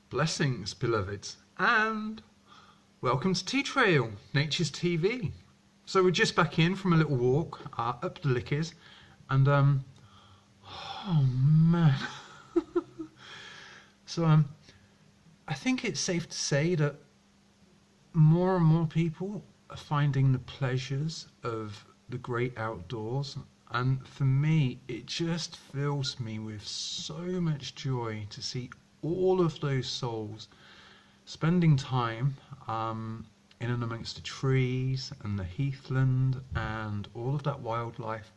Blessings, beloveds, and welcome to Tea Trail, Nature's TV. So we're just back in from a little walk up the Lickers, and oh man. So I think it's safe to say that more and more people are finding the pleasures of the great outdoors, and for me, it just fills me with so much joy to see all of those souls spending time in and amongst the trees and the heathland and all of that wildlife,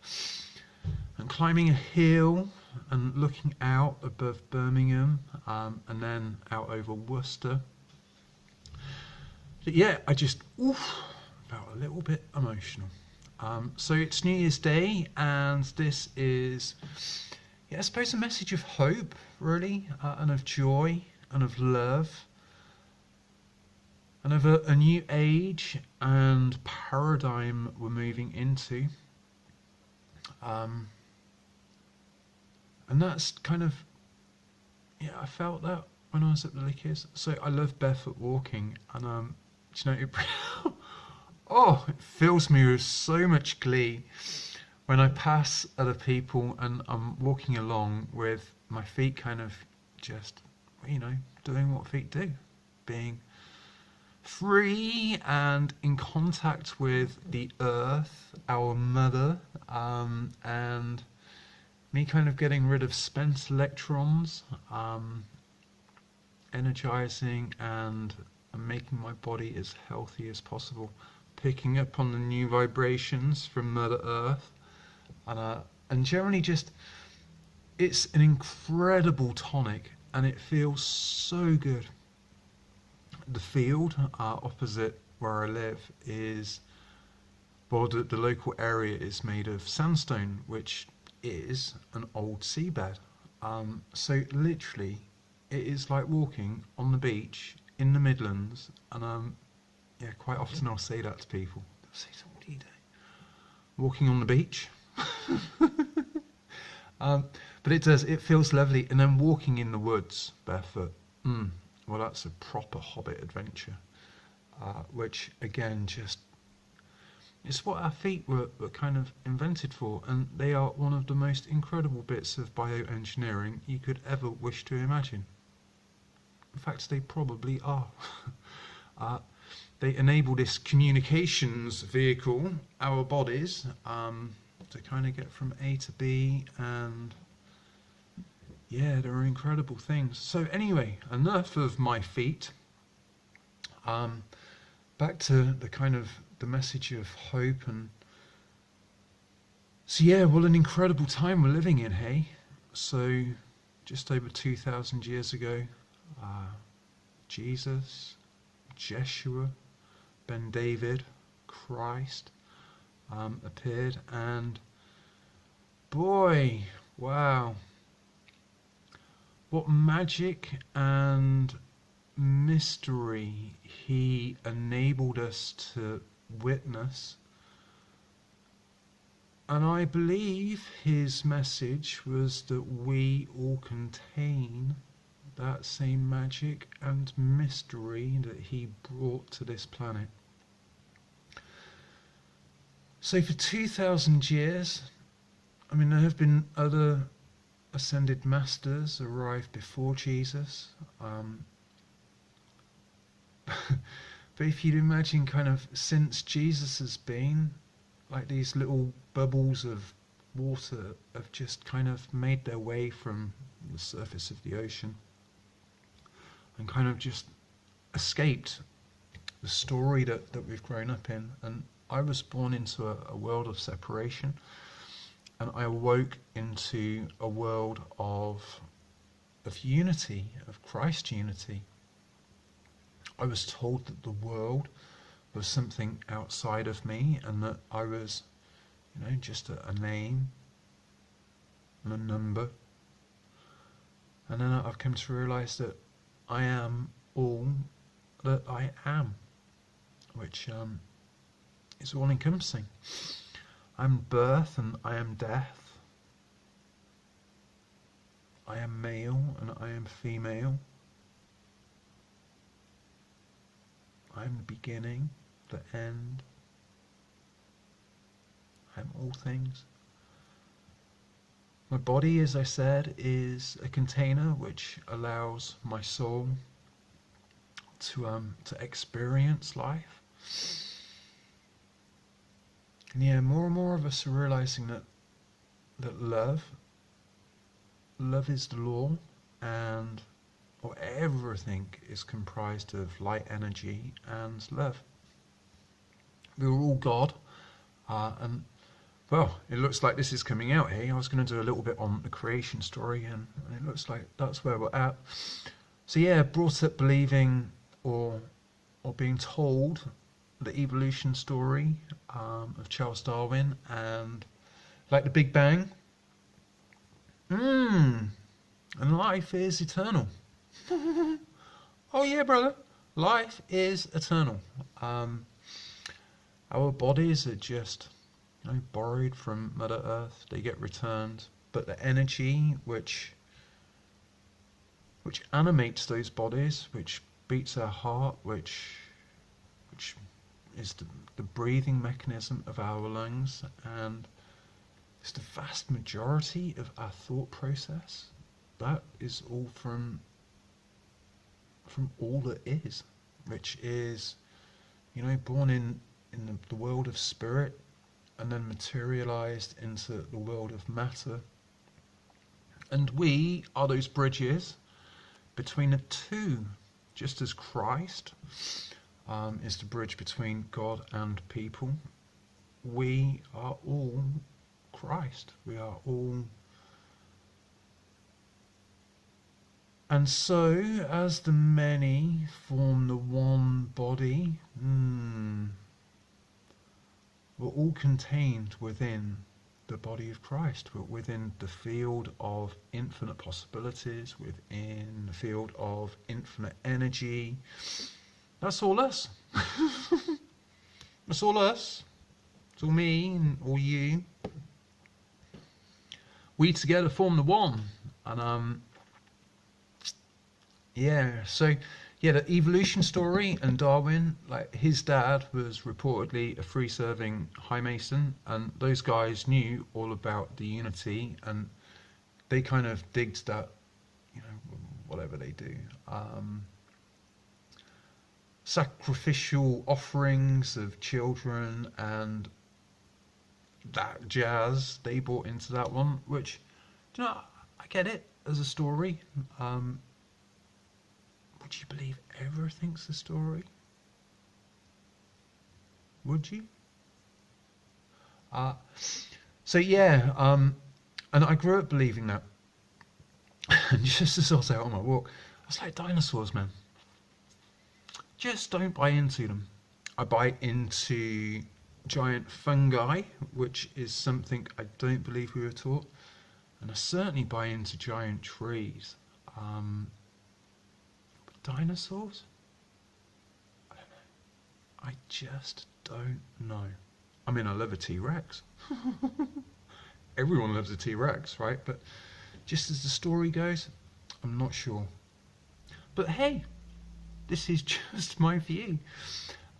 and climbing a hill and looking out above Birmingham, and then out over Worcester. But yeah, I just felt a little bit emotional. So it's New Year's Day, and this is, I suppose, a message of hope, really, and of joy, and of love, and of a new age and paradigm we're moving into. And that's kind of, I felt that when I was at the Lickers. So I love barefoot walking, and it fills me with so much glee when I pass other people and I'm walking along with my feet kind of just, doing what feet do, being free and in contact with the earth, our mother, and me kind of getting rid of spent electrons, energizing and making my body as healthy as possible, picking up on the new vibrations from Mother Earth, and generally just, it's an incredible tonic, and it feels so good. The field opposite where I live is, well, the local area is made of sandstone, which is an old seabed. So literally, it is like walking on the beach in the Midlands, and quite often I'll say that to people. They'll say, "So what do you do?" Walking on the beach. But it feels lovely. And then walking in the woods barefoot, well, that's a proper hobbit adventure, which again, it's what our feet were kind of invented for, and they are one of the most incredible bits of bioengineering you could ever wish to imagine. In fact, they probably are. They enable this communications vehicle, our bodies, to kind of get from A to B, and there are incredible things. So anyway, enough of my feet. Back to the message of hope, and so what an incredible time we're living in, hey? So just over 2,000 years ago, Jesus, Jeshua, Ben David, Christ appeared, and boy, wow, what magic and mystery he enabled us to witness. And I believe his message was that we all contain that same magic and mystery that he brought to this planet. So for 2,000 years, there have been other ascended masters arrived before Jesus. But if you'd imagine since Jesus has been, like these little bubbles of water have just made their way from the surface of the ocean and just escaped the story that we've grown up in. And I was born into a world of separation, and I awoke into a world of unity, of Christ unity. I was told that the world was something outside of me, and that I was, just a name and a number. And then I've come to realise that I am all that I am, which is all encompassing. I'm birth and I am death. I am male and I am female. I am the beginning, the end. I am all things. My body, as I said, is a container which allows my soul to experience life. And yeah, more and more of us are realizing that love is the law, and or everything is comprised of light energy and love. We're all God, and well, it looks like this is coming out here. I was going to do a little bit on the creation story, and it looks like that's where we're at. So yeah, brought up believing or being told the evolution story of Charles Darwin, and like the Big Bang. And life is eternal. Oh yeah, brother, life is eternal. Our bodies are just borrowed from Mother Earth. They get returned, but the energy which animates those bodies, which beats our heart, which is the breathing mechanism of our lungs, and it's the vast majority of our thought process. That is all from all that is, which is, born in the world of spirit, and then materialized into the world of matter. And we are those bridges between the two, just as Christ is the bridge between God and people. We are all Christ. We are all. And so, as the many form the one body, we're all contained within the body of Christ. We're within the field of infinite possibilities, within the field of infinite energy. That's all us. That's all us. It's all me and all you. We together form the one. And the evolution story and Darwin, like his dad was reportedly a free-serving high mason, and those guys knew all about the unity, and they kind of digged that, whatever they do. Sacrificial offerings of children and that jazz, they bought into that one, which, I get it as a story. Would you believe everything's a story? Would you? And I grew up believing that. And just as I was out on my walk, I was like, dinosaurs, man. Just don't buy into them. I buy into giant fungi, which is something I don't believe we were taught. And I certainly buy into giant trees. Dinosaurs? I don't know. I just don't know. I mean, I love a T-Rex. Everyone loves a T-Rex, right? But just as the story goes, I'm not sure. But hey, this is just my view.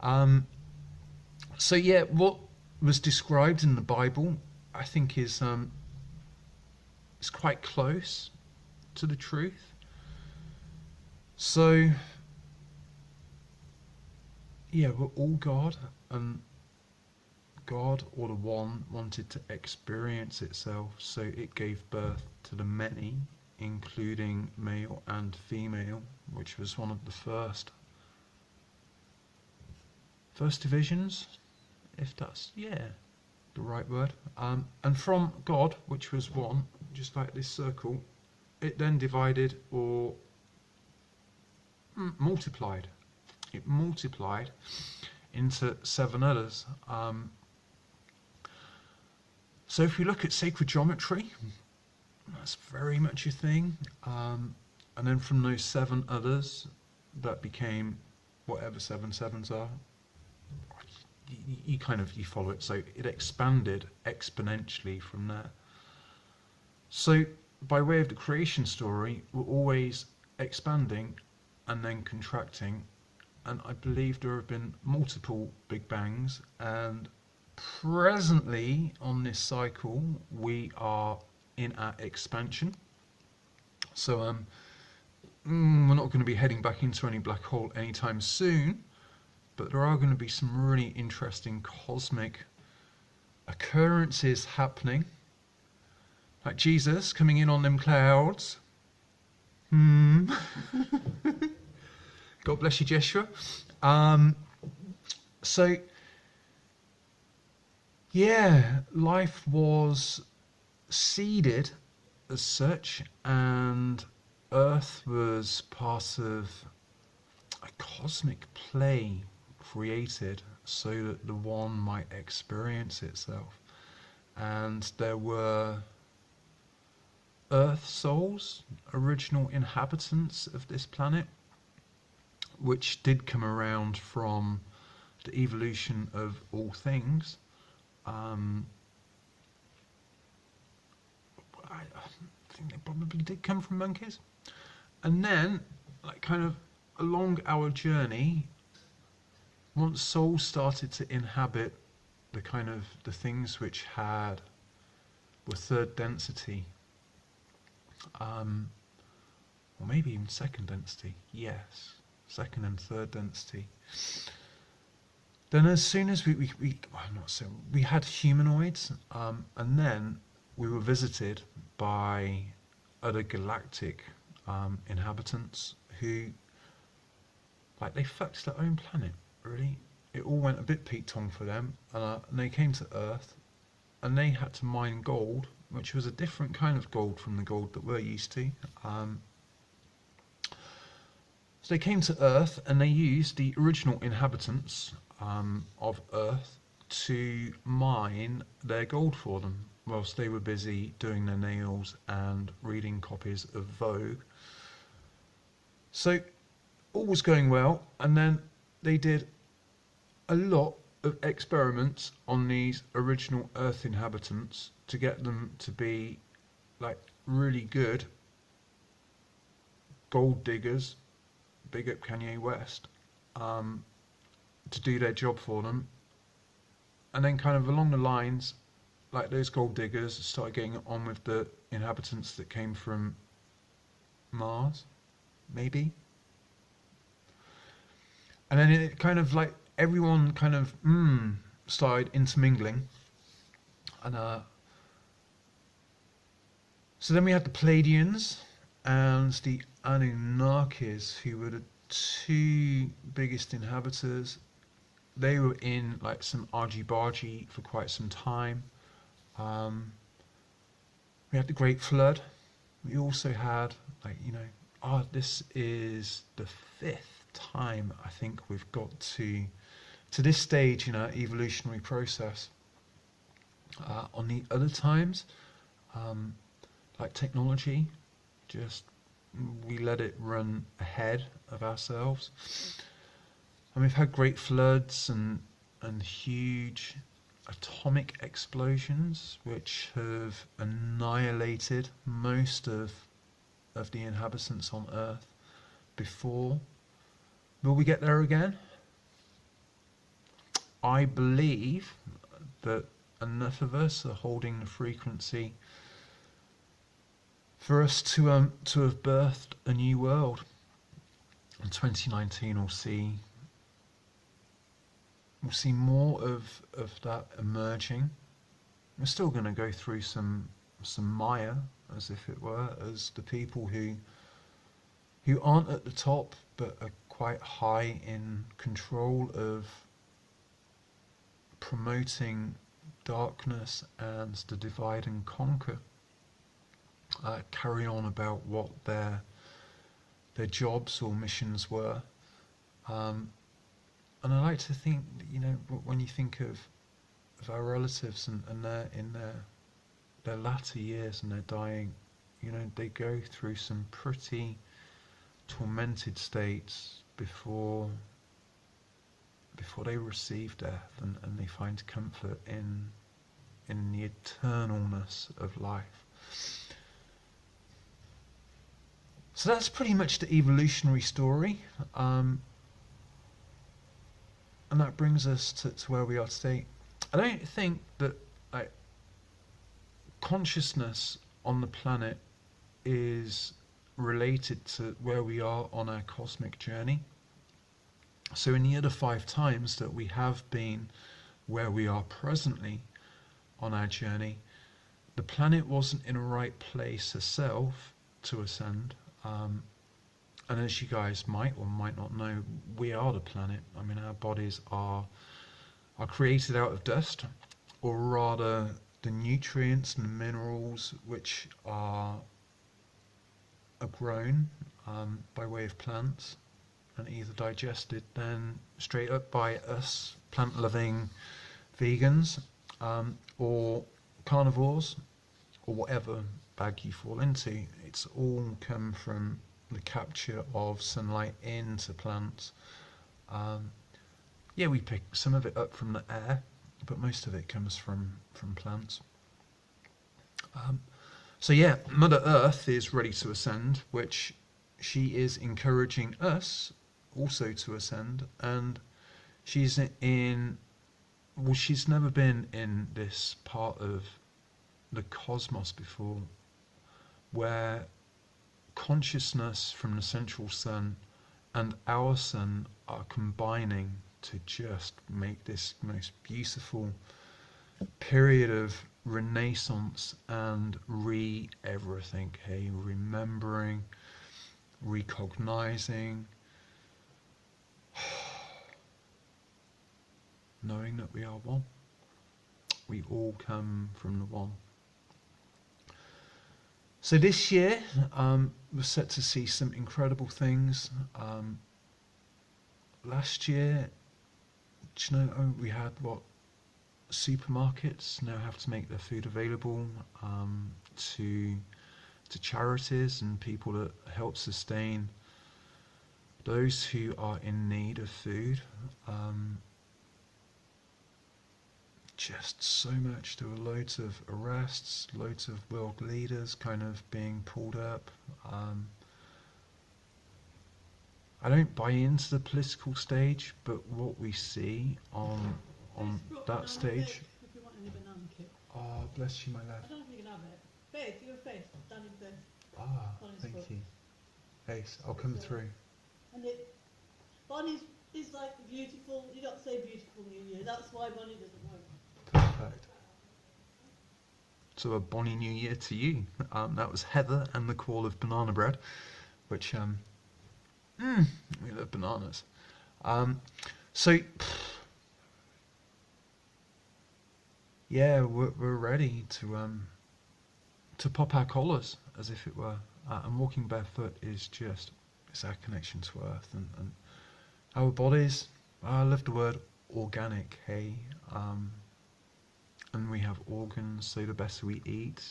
What was described in the Bible, I think is quite close to the truth. So, we're all God, and God, or the one, wanted to experience itself, so it gave birth to the many, including male and female, which was one of the first divisions, if that's, the right word. And from God, which was one, just like this circle, it then divided or multiplied. It multiplied into 7 others. So if we look at sacred geometry, that's very much a thing. And then from those 7 others, that became whatever 7 sevens are. You follow it. So it expanded exponentially from there. So by way of the creation story, we're always expanding and then contracting and I believe there have been multiple Big Bangs, and presently on this cycle we are in our expansion. So we're not going to be heading back into any black hole anytime soon, but there are going to be some really interesting cosmic occurrences happening, like Jesus coming in on them clouds. God bless you, Jeshua. So yeah, life was seeded as such, and Earth was part of a cosmic play created so that the one might experience itself. And there were Earth souls, original inhabitants of this planet, which did come around from the evolution of all things. I think they probably did come from monkeys. And then, like, kind of along our journey, once souls started to inhabit the kind of the things which were third density, or maybe even second density, yes, second and third density. Then as soon as we had humanoids, and then we were visited by other galactic inhabitants who, like, they fucked their own planet, really. It all went a bit Pete Tong for them, and they came to Earth, and they had to mine gold, which was a different kind of gold from the gold that we're used to. So they came to Earth, and they used the original inhabitants of Earth to mine their gold for them, whilst they were busy doing their nails and reading copies of Vogue. So all was going well, and then they did a lot of experiments on these original Earth inhabitants to get them to be, like, really good gold diggers, big up Kanye West, to do their job for them. And then kind of along the lines, like, those gold diggers started getting on with the inhabitants that came from Mars, maybe. And then it kind of, like, everyone kind of started intermingling. And so then we had the Pleiadians and the Anunnakis, who were the two biggest inhabitants. They were in, like, some argy-bargy for quite some time. We had the Great Flood. We also had, like, this is the 5th time I think we've got to this stage in our evolutionary process. On the other times, like technology, just we let it run ahead of ourselves. And we've had great floods and huge atomic explosions which have annihilated most of the inhabitants on Earth before. Will we get there again? I believe that enough of us are holding the frequency for us to have birthed a new world. In 2019 we'll see more of that emerging. We're still going to go through some mire, as if it were, as the people who aren't at the top but are quite high in control of promoting darkness and the divide and conquer, carry on about what their jobs or missions were. And I like to think that, when you think of our relatives and they're in their latter years and they're dying, they go through some pretty tormented states before they receive death, and they find comfort in the eternalness of life. So that's pretty much the evolutionary story. and that brings us to where we are today. I don't think that like consciousness on the planet is related to where we are on our cosmic journey. So in the other 5 times that we have been where we are presently on our journey, the planet wasn't in a right place herself to ascend. And as you guys might or might not know, we are the planet. I mean, our bodies are created out of dust, or rather the nutrients and minerals which are grown by way of plants and either digested then straight up by us plant-loving vegans, or carnivores, or whatever bag you fall into. It's all come from the capture of sunlight into plants. Yeah, we pick some of it up from the air, but most of it comes from plants. So yeah, Mother Earth is ready to ascend, which she is encouraging us also to ascend, and she's she's never been in this part of the cosmos before, where consciousness from the central sun and our sun are combining to just make this most beautiful period of renaissance and everything, hey, remembering, recognizing, knowing that we are one. We all come from the one. So this year, we're set to see some incredible things. Last year, do you know, we had supermarkets now have to make their food available to charities and people that help sustain those who are in need of food. Just so much. There were loads of arrests, loads of world leaders kind of being pulled up. I don't buy into the political stage, but what we see on that stage. If you want any banana kit. Oh, bless you, my love. I don't know if you can have it. Faith, your face, down in Faith. Ah, thank you. Ace, I'll come through. And Bonnie's is like beautiful. You don't say beautiful New Year. That's why Bonnie doesn't work. Perfect. So a Bonnie New Year to you. That was Heather and the Call of Banana Bread, which we love bananas. So yeah, we're ready to pop our collars, as if it were. And walking barefoot is just, it's our connection to Earth and our bodies. I love the word organic, hey. And we have organs, so the better we eat,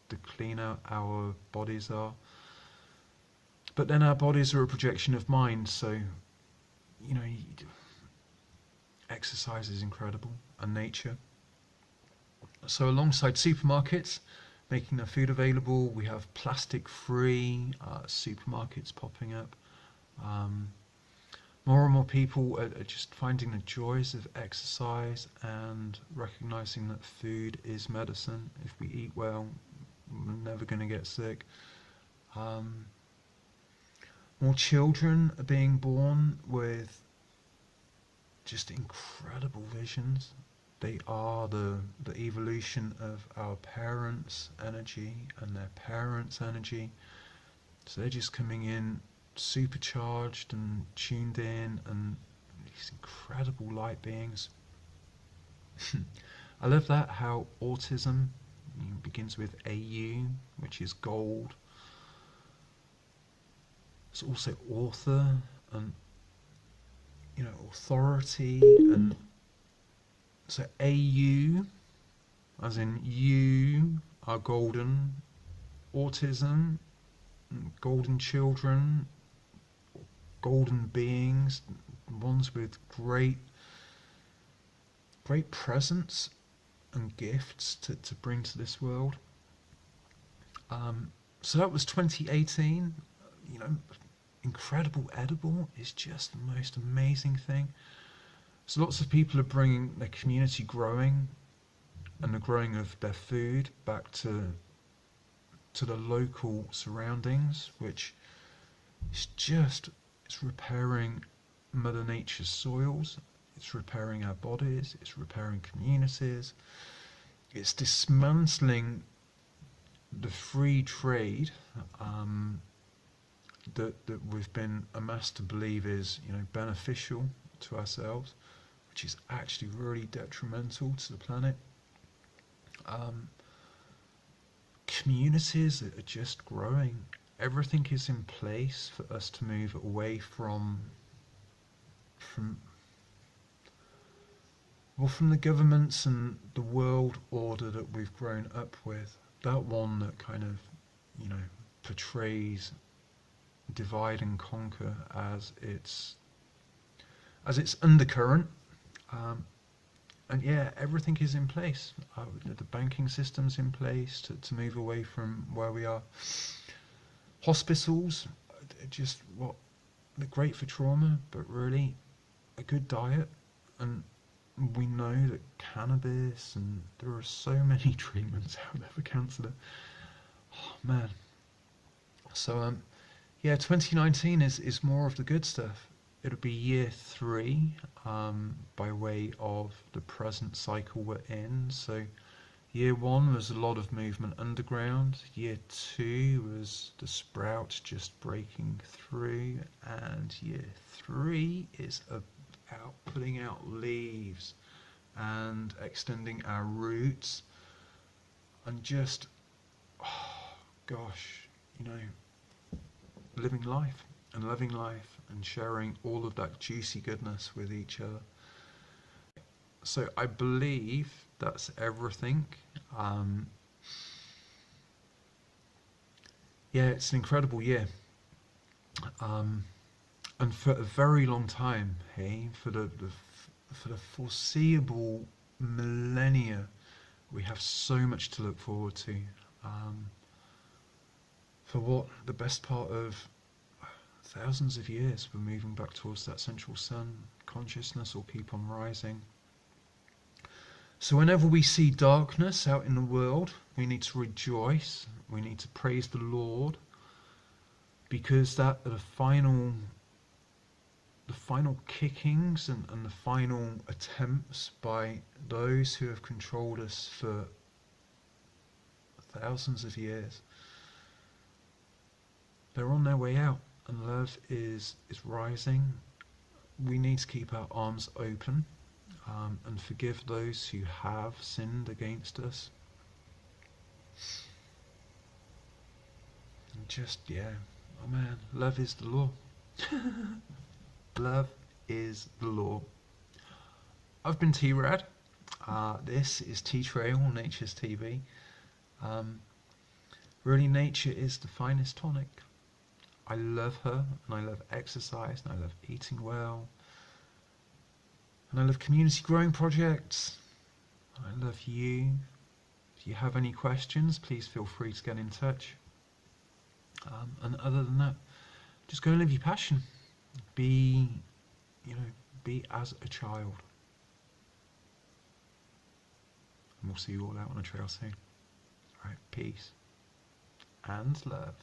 the cleaner our bodies are. But then our bodies are a projection of mind, so, you know, exercise is incredible, and nature. So alongside supermarkets making their food available, we have plastic-free supermarkets popping up. More and more people are just finding the joys of exercise and recognizing that food is medicine. If we eat well, we're never going to get sick. More children are being born with just incredible visions. They are the evolution of our parents' energy and their parents' energy. So they're just coming in supercharged and tuned in, and these incredible light beings. I love that, how autism begins with AU, which is gold. It's also author and, you know, authority, and so AU, as in you are golden, autism, golden children, golden beings, ones with great presence and gifts to bring to this world. So that was 2018. You know, incredible edible is just the most amazing thing. So lots of people are bringing their community growing and the growing of their food back to the local surroundings, which is just, it's repairing Mother Nature's soils, it's repairing our bodies, it's repairing communities, it's dismantling the free trade that we've been amassed to believe is, beneficial to ourselves, which is actually really detrimental to the planet. Communities are just growing. Everything is in place for us to move away from the governments and the world order that we've grown up with. That one that kind of, portrays divide and conquer as its undercurrent. And yeah, everything is in place. The banking system's in place to move away from where we are. Hospitals, just they're great for trauma, but really a good diet. And we know that cannabis, and there are so many treatments out there for cancer. Oh man. So 2019 is more of the good stuff. It'll be year 3 by way of the present cycle we're in. So year 1 was a lot of movement underground. Year 2 was the sprouts just breaking through. And year 3 is about putting out leaves and extending our roots. And just, living life and loving life and sharing all of that juicy goodness with each other. So I believe that's everything. It's an incredible year. And for a very long time, for the foreseeable millennia, we have so much to look forward to. For what the best part of thousands of years, we're moving back towards that central sun. Consciousness will keep on rising. So whenever we see darkness out in the world, we need to rejoice. We need to praise the Lord, because that the final kickings and the final attempts by those who have controlled us for thousands of years, they're on their way out, and love is rising. We need to keep our arms open and forgive those who have sinned against us. And just, oh man, love is the law. Love is the law. I've been T-Rad. This is T-Trail, Nature's TV. Really, nature is the finest tonic. I love her, and I love exercise, and I love eating well, and I love community growing projects. I love you. If you have any questions, please feel free to get in touch. And other than that, just go and live your passion. Be as a child. And we'll see you all out on a trail soon. All right, peace and love.